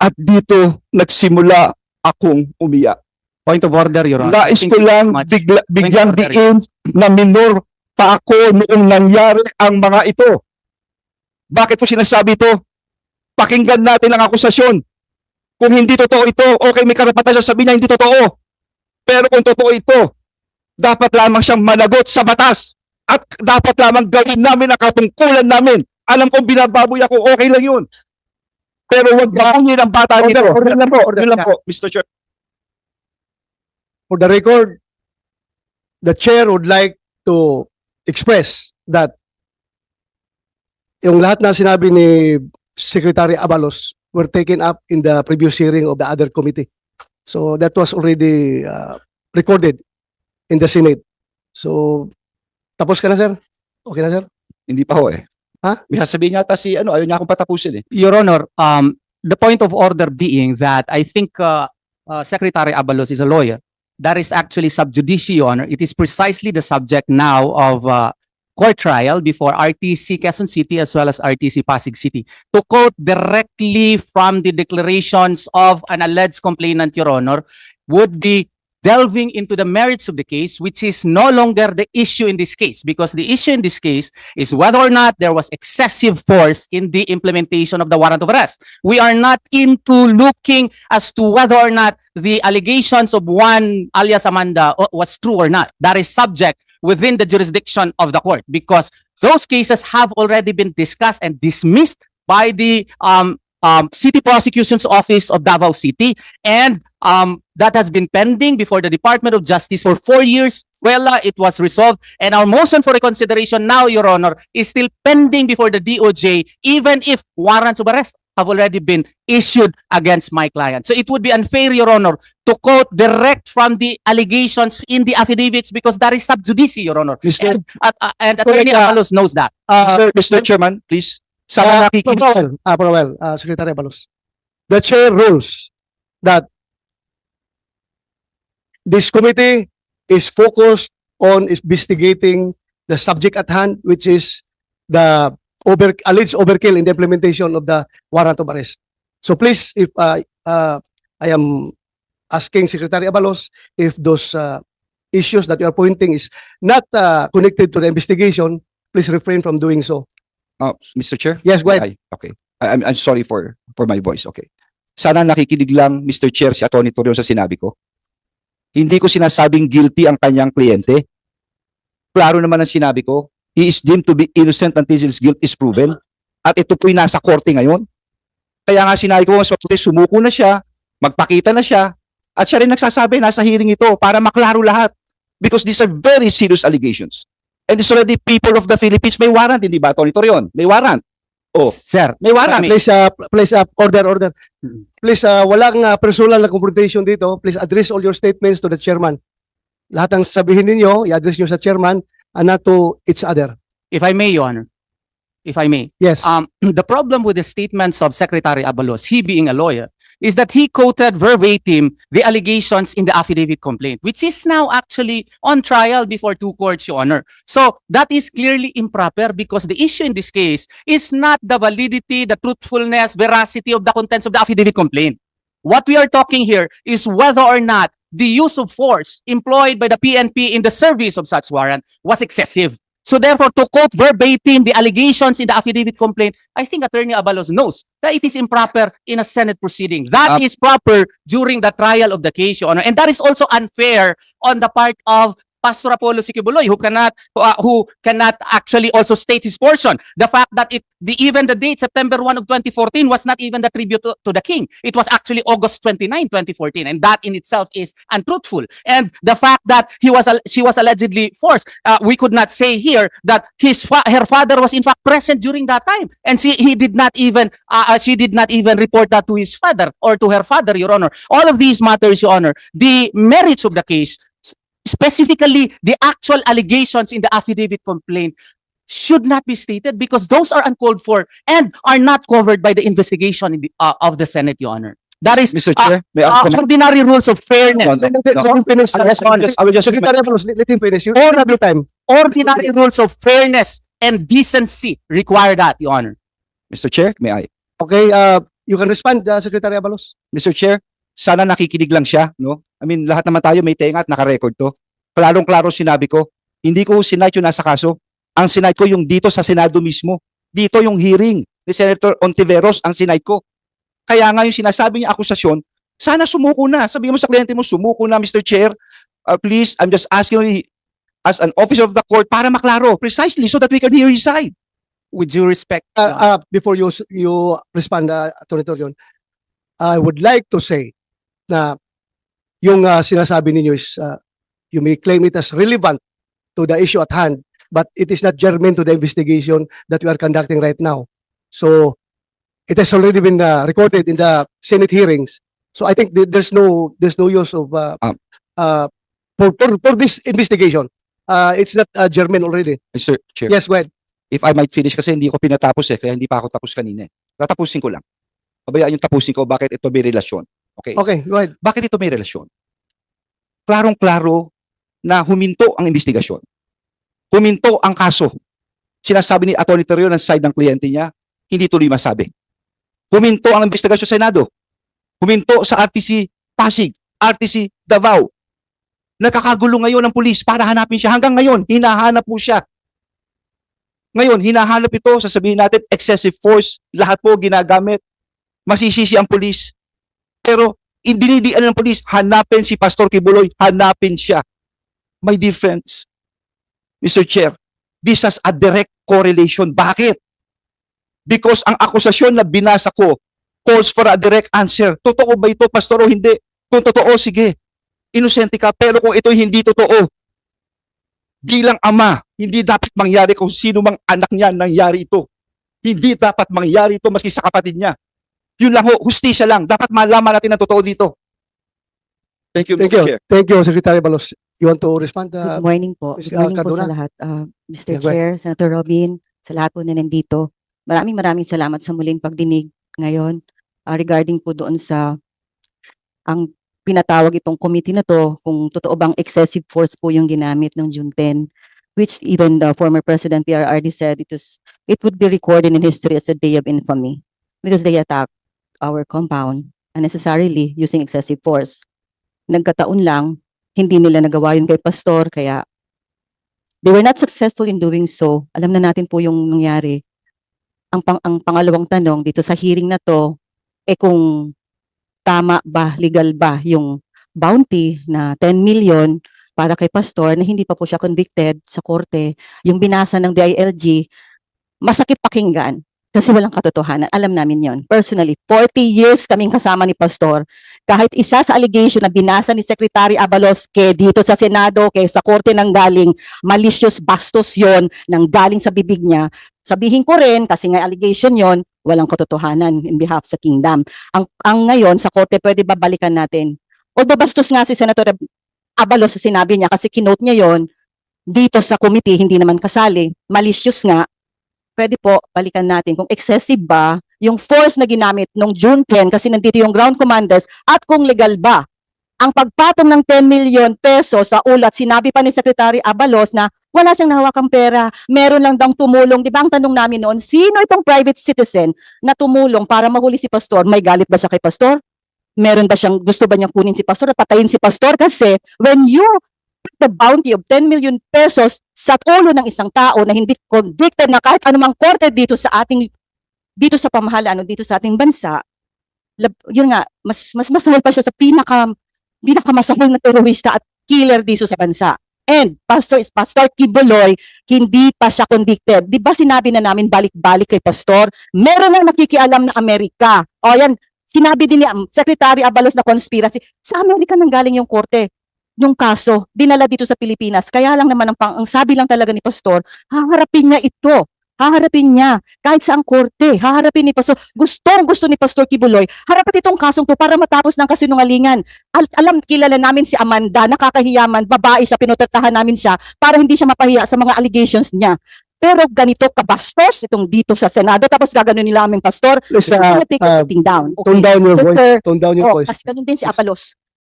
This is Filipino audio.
At dito nagsimula akong umiyak. Point of order, Your Honor. Nais Thank ko you lang much. bigyang Thank you, diin na minor pa ako noong nangyari ang mga ito. Bakit po sinasabi ito? Pakinggan natin ang akusasyon. Kung hindi totoo ito, okay, may karapatan siya sabihin niya hindi totoo. Pero kung totoo ito, dapat lamang siyang managot sa batas. At dapat lamang gawin namin ang katungkulan namin. Alam kong binababoy ako, okay lang yun. Pero huwag gawin ang bata nito. Order lang po, order Yun lang po, Mr. Chair. For the record, the chair would like to express that yung lahat na sinabi ni Secretary Abalos were taken up in the previous hearing of the other committee. So that was already recorded in the Senate. So, tapos ka na, sir? Okay na, sir? Hindi pa ho eh. Ha? May sasabihin yata si ayaw niya akong patapusin eh. Your Honor, the point of order being that I think Secretary Abalos is a lawyer. That is actually sub judice, Your Honor. It is precisely the subject now of court trial before RTC Quezon City as well as RTC Pasig City. To quote directly from the declarations of an alleged complainant, Your Honor, would be delving into the merits of the case, which is no longer the issue in this case, because the issue in this case is whether or not there was excessive force in the implementation of the warrant of arrest. We are not into looking as to whether or not the allegations of one alias Amanda was true or not. That is subject within the jurisdiction of the court, because those cases have already been discussed and dismissed by the City Prosecution's Office of Davao City, and that has been pending before the Department of Justice for 4 years. Well, it was resolved, and our motion for reconsideration now, Your Honor, is still pending before the DOJ, even if warrants of arrest have already been issued against my client. So it would be unfair, Your Honor, to quote direct from the allegations in the affidavits, because that is sub judice, Your Honor. Mr. And Attorney Abalos knows that. Mr. Chairman, please. Sa nakikinig. Secretary Abalos. The chair rules that this committee is focused on investigating the subject at hand, which is the alleged overkill in the implementation of the warrant of arrest. So please, if I am asking Secretary Abalos if those issues that you are pointing is not connected to the investigation, please refrain from doing so. Mr. Chair? Yes, go ahead. Okay. I'm sorry for my voice. Okay. Sana nakikinig lang, Mr. Chair, si Atty. Torion sa sinabi ko. Hindi ko sinasabing guilty ang kanyang kliyente. Klaro naman ang sinabi ko. He is deemed to be innocent until his guilt is proven. At ito po'y nasa korte ngayon. Kaya nga sinabi ko, mas mabuti sumuko na siya, magpakita na siya, at siya rin nagsasabi, nasa hearing ito, para maklaro lahat. Because these are very serious allegations. And it's already people of the Philippines, may warrant, hindi ba, Atty. Torion? May warrant. Oh, Sir, may warrant. Please, order. Please, walang personal na confrontation dito. Please address all your statements to the chairman. Lahat ng sabihin ninyo, i-address nyo sa chairman and not to each other. if I may, Your Honor, if I may. Yes. The problem with the statements of Secretary Abalos, he being a lawyer, is that he quoted verbatim the allegations in the affidavit complaint, which is now actually on trial before two courts, Your Honor. So that is clearly improper, because the issue in this case is not the validity, the truthfulness, veracity of the contents of the affidavit complaint. What we are talking here is whether or not the use of force employed by the PNP in the service of such warrant was excessive. So therefore, to quote verbatim the allegations in the affidavit complaint, I think Attorney Abalos knows that it is improper in a Senate proceeding. That is proper during the trial of the case, Your Honor. And that is also unfair on the part of Pastor Apollo Sikibuloy, who cannot actually also state his portion. The fact that even the date, September 1 of 2014, was not even the tribute to the king. It was actually August 29, 2014. And that in itself is untruthful. And the fact that she was allegedly forced, we could not say here that her father was in fact present during that time. And she did not even report that to his father or to her father, Your Honor. All of these matters, Your Honor, the merits of the case, specifically the actual allegations in the affidavit complaint, should not be stated, because those are uncalled for and are not covered by the investigation in of the Senate, Your Honor. That is Mr. Chair, may I comment? ordinary rules of fairness. No. Let him finish. I will just Secretary Abalos, let him finish. You Or- have your time. Ordinary rules of fairness and decency require that, Your Honor. Mr. Chair, may I? Okay, You can respond, Secretary Abalos. Mr. Chair, sana nakikinig lang siya, no? I mean, lahat naman tayo may tenga at naka-record to. Klarong-klaro sinabi ko, hindi ko sinite yung nasa kaso. Ang sinite ko yung dito sa Senado mismo. Dito yung hearing ni Senator Ontiveros ang sinite ko. Kaya nga yung sinasabi niya akusasyon, sana sumuko na. Sabihin mo sa kliyente mo, sumuko na, Mr. Chair. Please, I'm just asking you as an officer of the court para maklaro, precisely so that we can hear his side. With due respect, Before you respond, Attorney Torion, I would like to say na yung sinasabi ninyo is you may claim it as relevant to the issue at hand, but it is not germane to the investigation that we are conducting right now. So it has already been recorded in the Senate hearings. So I think there's no use of for this investigation. It's not germane already. Mr. Chair, Yes, go ahead. if I might finish kasi hindi ko pinatapos kaya hindi pa ako tapos kanina. Tatapusin ko lang. Pabayaan yung tapusin ko bakit ito may relasyon. Okay. Okay, go ahead. Bakit ito may relasyon? Klarong-klaro na huminto ang investigasyon. Huminto ang kaso. Sinasabi ni Atty. Torion ng side ng kliyente niya, hindi tuloy masabi. Huminto ang investigasyon sa Senado. Huminto sa RTC Pasig, RTC Davao. Nakakagulo ngayon ang pulis para hanapin siya. Hanggang ngayon, hinahanap po siya. Ngayon, hinahanap ito, sasabihin natin, excessive force, lahat po ginagamit. Masisisi ang pulis. Pero, dinidian ng pulis, hanapin si Pastor Kibuloy, hanapin siya. May difference. Mr. Chair, this has a direct correlation. Bakit? Because ang akusasyon na binasa ko calls for a direct answer. Totoo ba ito, Pastor, o hindi? Kung totoo, sige. Inosente ka. Pero kung ito hindi totoo, bilang ama, hindi dapat mangyari kung sino mang anak niya nangyari ito. Hindi dapat mangyari ito maski sa kapatid niya. Yun lang ho, hustisya lang. Dapat malaman natin ang totoo dito. Thank you, Thank Mr. you. Chair. Thank you, Secretary Abalos. You want to respond? Good morning po. Ms. Good morning po Cardona? sa lahat. Mr. Yeah, go Chair, Senator Robin, sa lahat po na nandito. Maraming salamat sa muling pagdinig ngayon regarding po doon sa ang pinatawag itong committee na to, kung totoo bang excessive force po yung ginamit ng June 10, which even the former President PRRD said it would be recorded in history as a day of infamy because they attacked our compound unnecessarily using excessive force. Nagkataon lang, hindi nila nagawa yun kay Pastor, kaya they were not successful in doing so. Alam na natin po yung nangyari. Ang pangalawang tanong dito sa hearing na to, kung tama ba, legal ba yung bounty na 10 million para kay Pastor na hindi pa po siya convicted sa korte, yung binasa ng DILG, masakit pakinggan kasi walang katotohanan. Alam namin yon. Personally, 40 years kaming kasama ni Pastor. Kahit isa sa allegation na binasa ni Secretary Abalos dito sa Senado, sa korte nang galing, malicious bastos yon nang galing sa bibig niya. Sabihin ko rin, kasi nga allegation yon, walang katotohanan in behalf sa kingdom. Ang ngayon, sa korte, pwede ba balikan natin? Although bastos nga si Senator Abalos sa sinabi niya, kasi kinote niya yon dito sa committee, hindi naman kasali. Malicious nga. Pwede po balikan natin kung excessive ba yung force na ginamit nung June 10 kasi nandito yung ground commanders at kung legal ba. Ang pagpatong ng 10 million pesos sa ulat, sinabi pa ni Secretary Abalos na wala siyang nahawakang pera, meron lang daw tumulong. Di ba ang tanong namin noon, sino itong private citizen na tumulong para mahuli si Pastor? May galit ba siya kay Pastor? Meron ba siyang, gusto ba niyang kunin si Pastor at patayin si Pastor? Kasi when you put the bounty of 10 million pesos sa ulo ng isang tao na hindi convicted na kahit anumang korte dito sa pamahalaan o dito sa ating bansa, yun nga, mas masahol pa siya sa pinakamasahol na terorista at killer dito sa bansa. And Pastor Kibuloy, hindi pa siya convicted. Di ba sinabi na namin balik-balik kay Pastor? Meron nang nakikialam na Amerika. O yan, sinabi din ni Secretary Abalos na conspiracy. Sa Amerika nang galing yung korte. Yung kaso, dinala dito sa Pilipinas. Kaya lang naman ang sabi lang talaga ni Pastor, haharapin niya ito. Haharapin niya. Kahit sa ang korte, haharapin ni Pastor. Gusto ni Pastor Kibuloy, harapin itong kasong to para matapos ng kasinungalingan. Kilala namin si Amanda, nakakahiyaman, babae siya, pinutratahan namin siya para hindi siya mapahiya sa mga allegations niya. Pero ganito kabastos itong dito sa Senado, tapos gaganon nila aming Pastor, Please, take it sitting down. Tone down your So, voice. sir, Tone down your voice. kasi ganun din si Abalos.